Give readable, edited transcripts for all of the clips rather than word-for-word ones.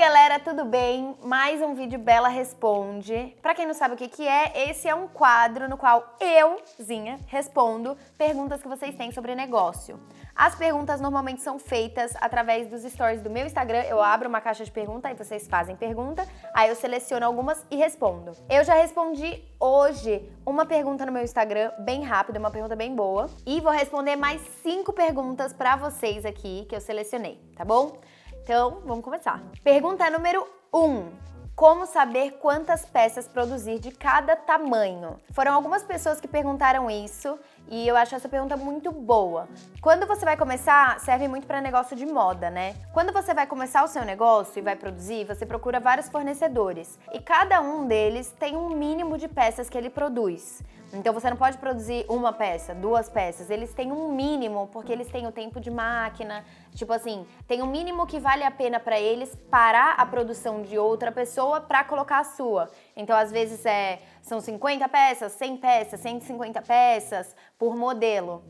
galera, tudo bem? Mais um vídeo Bela Responde. Pra quem não sabe o que é, esse é um quadro no qual eu, Zinha, respondo perguntas que vocês têm sobre negócio. As perguntas normalmente são feitas através dos stories do meu Instagram. Eu abro uma caixa de pergunta e vocês fazem pergunta, aí eu seleciono algumas e respondo. Eu já respondi hoje uma pergunta no meu Instagram, bem rápida, uma pergunta bem boa. E vou responder mais 5 perguntas pra vocês aqui que eu selecionei, tá bom? Então, vamos começar. Pergunta número 1. Como saber quantas peças produzir de cada tamanho? Foram algumas pessoas que perguntaram isso e eu acho essa pergunta muito boa. Quando você vai começar, serve muito para negócio de moda, né? Quando você vai começar o seu negócio e vai produzir, você procura vários fornecedores e cada um deles tem um mínimo de peças que ele produz. Então você não pode produzir uma peça, 2 peças, eles têm um mínimo, porque eles têm o tempo de máquina, tipo assim, tem um mínimo que vale a pena para eles parar a produção de outra pessoa para colocar a sua. Então às vezes são 50 peças, 100 peças, 150 peças por modelo.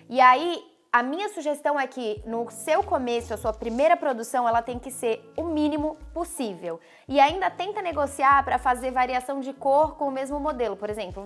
E aí, a minha sugestão é que no seu começo, a sua primeira produção, ela tem que ser o mínimo possível. E ainda tenta negociar para fazer variação de cor com o mesmo modelo. Por exemplo,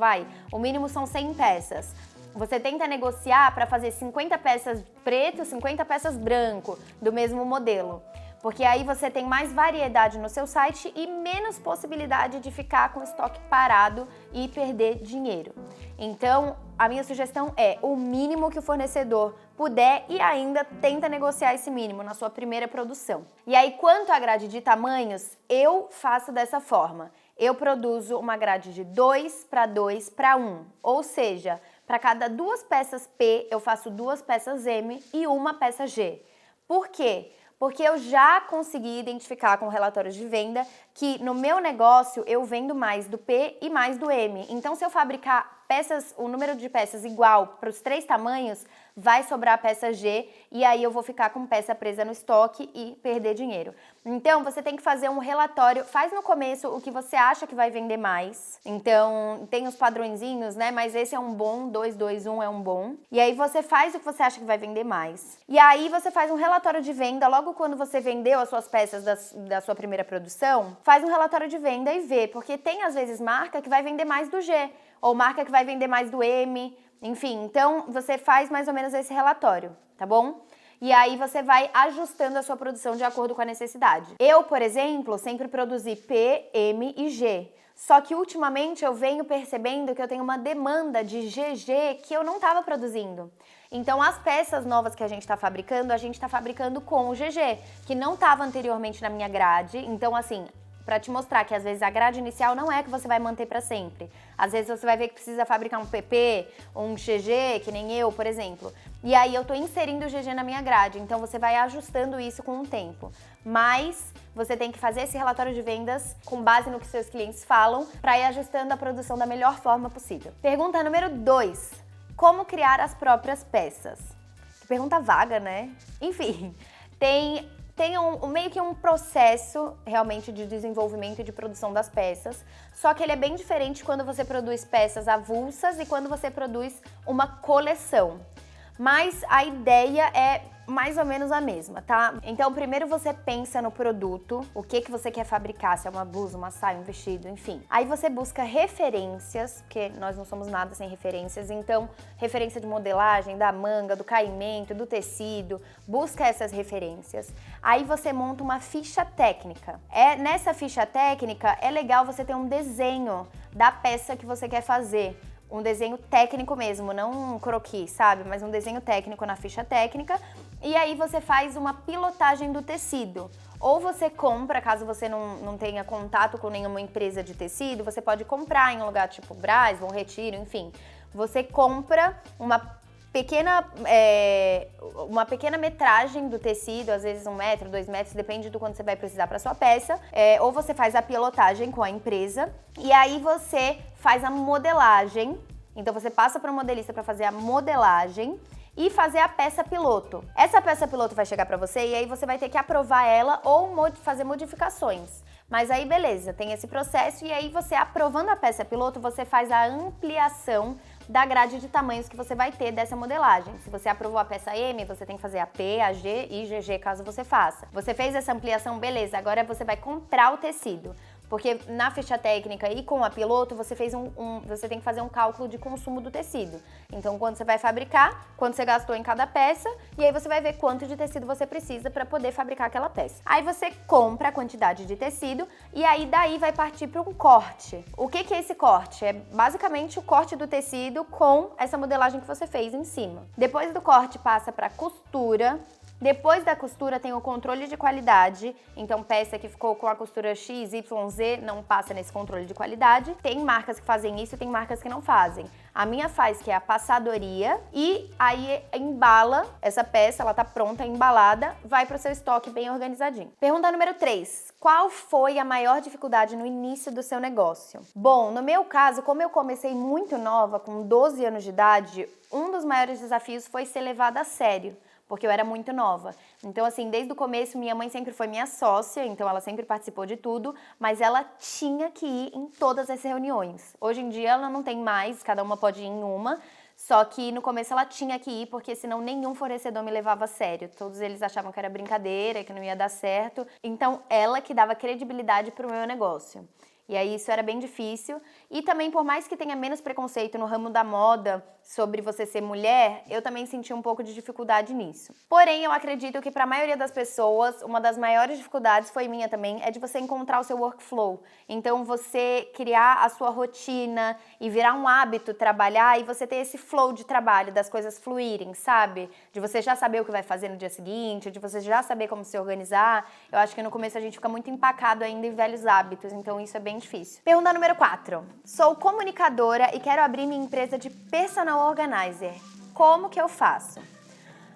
o mínimo são 100 peças. Você tenta negociar para fazer 50 peças preto, 50 peças branco do mesmo modelo. Porque aí você tem mais variedade no seu site e menos possibilidade de ficar com o estoque parado e perder dinheiro. Então, a minha sugestão é o mínimo que o fornecedor puder e ainda tenta negociar esse mínimo na sua primeira produção. E aí, quanto à grade de tamanhos, eu faço dessa forma. Eu produzo uma grade de 2 para 2 para 1, ou seja, para cada 2 peças P, eu faço 2 peças M e 1 peça G. Por quê? Porque eu já consegui identificar com relatórios de venda que no meu negócio eu vendo mais do P e mais do M. Então, se eu fabricar peças, o número de peças igual para os 3 tamanhos, vai sobrar a peça G e aí eu vou ficar com peça presa no estoque e perder dinheiro. Então, você tem que fazer um relatório, faz no começo o que você acha que vai vender mais. Então, tem os padrõezinhos, né? Mas esse é um bom, 2, 2, 1 é um bom. E aí você faz o que você acha que vai vender mais. E aí você faz um relatório de venda, logo quando você vendeu as suas peças da sua primeira produção, faz um relatório de venda e vê, porque tem às vezes marca que vai vender mais do G, ou marca que vai vender mais do M, enfim. Então, você faz mais ou menos esse relatório, tá bom? E aí você vai ajustando a sua produção de acordo com a necessidade. Eu, por exemplo, sempre produzi P, M e G. Só que ultimamente eu venho percebendo que eu tenho uma demanda de GG que eu não estava produzindo. Então as peças novas que a gente está fabricando com o GG, que não estava anteriormente na minha grade. Então assim, para te mostrar que às vezes a grade inicial não é que você vai manter para sempre. Às vezes você vai ver que precisa fabricar um PP, um GG, que nem eu, por exemplo. E aí eu tô inserindo o GG na minha grade, então você vai ajustando isso com o tempo. Mas você tem que fazer esse relatório de vendas com base no que seus clientes falam para ir ajustando a produção da melhor forma possível. Pergunta número 2. Como criar as próprias peças? Que pergunta vaga, né? Enfim, tem meio que um processo realmente de desenvolvimento e de produção das peças, só que ele é bem diferente quando você produz peças avulsas e quando você produz uma coleção. Mas a ideia é mais ou menos a mesma, tá? Então, primeiro você pensa no produto, o que você quer fabricar, se é uma blusa, uma saia, um vestido, enfim. Aí você busca referências, porque nós não somos nada sem referências, então referência de modelagem, da manga, do caimento, do tecido, busca essas referências. Aí você monta uma ficha técnica. Nessa ficha técnica é legal você ter um desenho da peça que você quer fazer. Um desenho técnico mesmo, não um croquis, sabe? Mas um desenho técnico na ficha técnica. E aí você faz uma pilotagem do tecido. Ou você compra, caso você não tenha contato com nenhuma empresa de tecido, você pode comprar em um lugar tipo Brás, Bom Retiro, enfim. Você compra uma pequena metragem do tecido, às vezes 1 metro, 2 metros, depende do quanto você vai precisar para sua peça. Ou você faz a pilotagem com a empresa e aí você faz a modelagem. Então você passa para o modelista para fazer a modelagem e fazer a peça piloto. Essa peça piloto vai chegar para você e aí você vai ter que aprovar ela ou fazer modificações. Mas aí beleza, tem esse processo e aí você aprovando a peça piloto, você faz a ampliação da grade de tamanhos que você vai ter dessa modelagem. Se você aprovou a peça M, você tem que fazer a P, a G e GG caso você faça. Você fez essa ampliação, beleza, agora você vai comprar o tecido. Porque na ficha técnica e com a piloto, você tem que fazer um cálculo de consumo do tecido. Então, quando você vai fabricar, quanto você gastou em cada peça, e aí você vai ver quanto de tecido você precisa para poder fabricar aquela peça. Aí você compra a quantidade de tecido e aí daí vai partir para um corte. O que é esse corte? É basicamente o corte do tecido com essa modelagem que você fez em cima. Depois do corte passa para costura. Depois da costura tem o controle de qualidade, então peça que ficou com a costura X, Y, Z não passa nesse controle de qualidade. Tem marcas que fazem isso e tem marcas que não fazem. A minha faz, que é a passadoria, e aí embala essa peça, ela tá pronta, embalada, vai pro seu estoque bem organizadinho. Pergunta número 3. Qual foi a maior dificuldade no início do seu negócio? Bom, no meu caso, como eu comecei muito nova, com 12 anos de idade, um dos maiores desafios foi ser levada a sério, porque eu era muito nova. Então, assim, desde o começo, minha mãe sempre foi minha sócia, então ela sempre participou de tudo, mas ela tinha que ir em todas as reuniões. Hoje em dia, ela não tem mais, cada uma pode ir em uma, só que no começo ela tinha que ir, porque senão nenhum fornecedor me levava a sério. Todos eles achavam que era brincadeira, que não ia dar certo. Então, ela que dava credibilidade pro meu negócio. E aí isso era bem difícil. E também, por mais que tenha menos preconceito no ramo da moda sobre você ser mulher, eu também senti um pouco de dificuldade nisso. Porém, eu acredito que para a maioria das pessoas, uma das maiores dificuldades, foi minha também, é de você encontrar o seu workflow. Então, você criar a sua rotina e virar um hábito trabalhar e você ter esse flow de trabalho, das coisas fluírem, sabe? De você já saber o que vai fazer no dia seguinte, de você já saber como se organizar. Eu acho que no começo a gente fica muito empacado ainda em velhos hábitos, então isso é bem difícil. Pergunta número 4. Sou comunicadora e quero abrir minha empresa de personal organizer. Como que eu faço?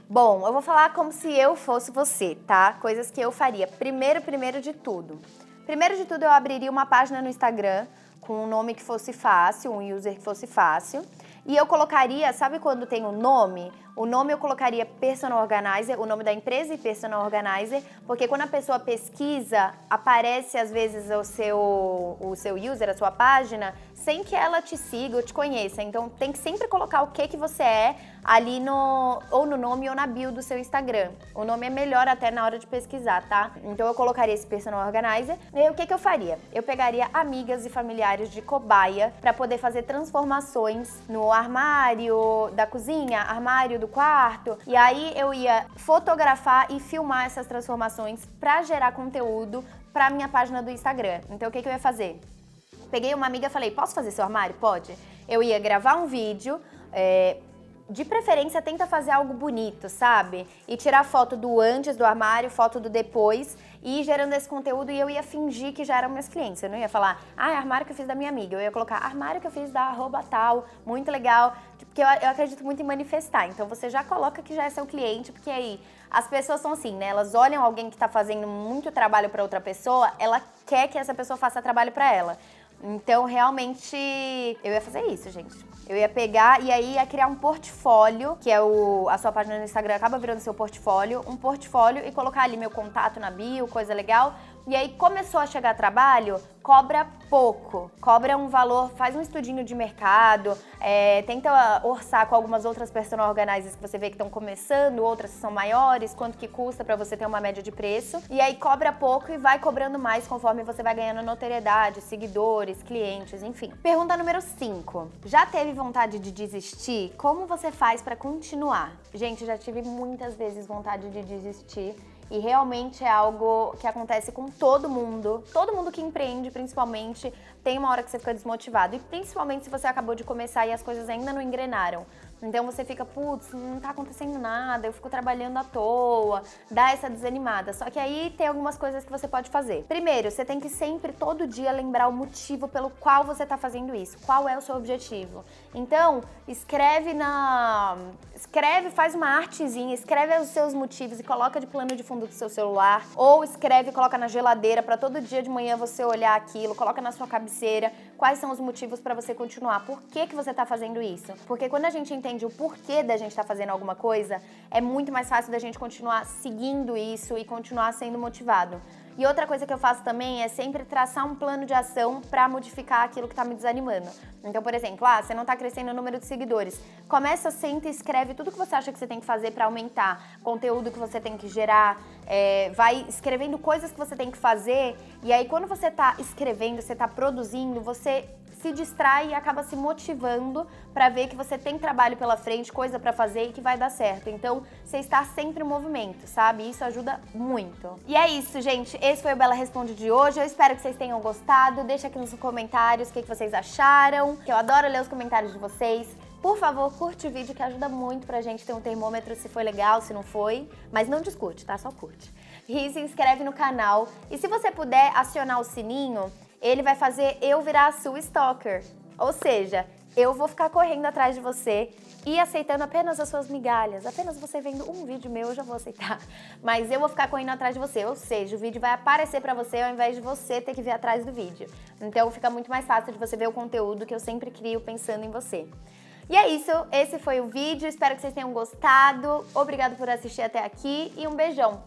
Bom, eu vou falar como se eu fosse você, tá? Coisas que eu faria. Primeiro de tudo. Primeiro de tudo, eu abriria uma página no Instagram com um nome que fosse fácil, um user que fosse fácil. E eu colocaria, sabe quando tem um nome? O nome eu colocaria Personal Organizer, o nome da empresa e Personal Organizer, porque quando a pessoa pesquisa, aparece às vezes o seu user, a sua página, sem que ela te siga ou te conheça. Então tem que sempre colocar o que você é ali ou no nome ou na bio do seu Instagram. O nome é melhor até na hora de pesquisar, tá? Então eu colocaria esse Personal Organizer. E aí, o que eu faria? Eu pegaria amigas e familiares de cobaia para poder fazer transformações no armário da cozinha, armário do quarto, e aí eu ia fotografar e filmar essas transformações para gerar conteúdo para minha página do Instagram. Então o que eu ia fazer? Peguei uma amiga e falei, posso fazer seu armário? Pode. Eu ia gravar um vídeo, de preferência tenta fazer algo bonito, sabe? E tirar foto do antes do armário, foto do depois, e ir gerando esse conteúdo, e eu ia fingir que já eram meus clientes. Eu não ia falar, é armário que eu fiz da minha amiga. Eu ia colocar armário que eu fiz da @tal, muito legal, porque eu acredito muito em manifestar. Então você já coloca que já é seu cliente, porque aí as pessoas são assim, né? Elas olham alguém que tá fazendo muito trabalho para outra pessoa, ela quer que essa pessoa faça trabalho para ela. Então, realmente, eu ia fazer isso, gente. Eu ia pegar e aí ia criar um portfólio, que é a sua página no Instagram acaba virando seu portfólio, um portfólio e colocar ali meu contato na bio, coisa legal. E aí começou a chegar trabalho, cobra pouco, cobra um valor, faz um estudinho de mercado, tenta orçar com algumas outras personal organizers que você vê que estão começando, outras que são maiores, quanto que custa pra você ter uma média de preço. E aí cobra pouco e vai cobrando mais conforme você vai ganhando notoriedade, seguidores, clientes, enfim. Pergunta número 5. Já teve vontade de desistir? Como você faz pra continuar? Gente, já tive muitas vezes vontade de desistir. E realmente é algo que acontece com todo mundo que empreende, principalmente, tem uma hora que você fica desmotivado. E principalmente se você acabou de começar e as coisas ainda não engrenaram. Então você fica, putz, não tá acontecendo nada, eu fico trabalhando à toa, dá essa desanimada. Só que aí tem algumas coisas que você pode fazer. Primeiro, você tem que sempre, todo dia, lembrar o motivo pelo qual você tá fazendo isso. Qual é o seu objetivo? Então, faz uma artezinha, escreve os seus motivos e coloca de plano de fundo do seu celular. Ou escreve e coloca na geladeira para todo dia de manhã você olhar aquilo, coloca na sua cabeceira. Quais são os motivos para você continuar? Por que você tá fazendo isso? Porque quando a gente entende o porquê da gente estar fazendo alguma coisa, é muito mais fácil da gente continuar seguindo isso e continuar sendo motivado. E outra coisa que eu faço também é sempre traçar um plano de ação pra modificar aquilo que tá me desanimando. Então, por exemplo, você não tá crescendo o número de seguidores. Começa, senta e escreve tudo que você acha que você tem que fazer pra aumentar. Conteúdo que você tem que gerar, vai escrevendo coisas que você tem que fazer. E aí, quando você tá escrevendo, você tá produzindo, você se distrai e acaba se motivando pra ver que você tem trabalho pela frente, coisa pra fazer e que vai dar certo. Então, você está sempre em movimento, sabe? Isso ajuda muito. E é isso, gente. Esse foi o Bela Responde de hoje. Eu espero que vocês tenham gostado. Deixa aqui nos comentários o que vocês acharam, que eu adoro ler os comentários de vocês. Por favor, curte o vídeo que ajuda muito pra gente ter um termômetro se foi legal, se não foi. Mas não discute, tá? Só curte. E se inscreve no canal. E se você puder acionar o sininho, ele vai fazer eu virar a sua stalker. Ou seja, eu vou ficar correndo atrás de você e aceitando apenas as suas migalhas. Apenas você vendo um vídeo meu, eu já vou aceitar. Mas eu vou ficar correndo atrás de você. Ou seja, o vídeo vai aparecer pra você ao invés de você ter que vir atrás do vídeo. Então fica muito mais fácil de você ver o conteúdo que eu sempre crio pensando em você. E é isso, esse foi o vídeo. Espero que vocês tenham gostado. Obrigado por assistir até aqui e um beijão.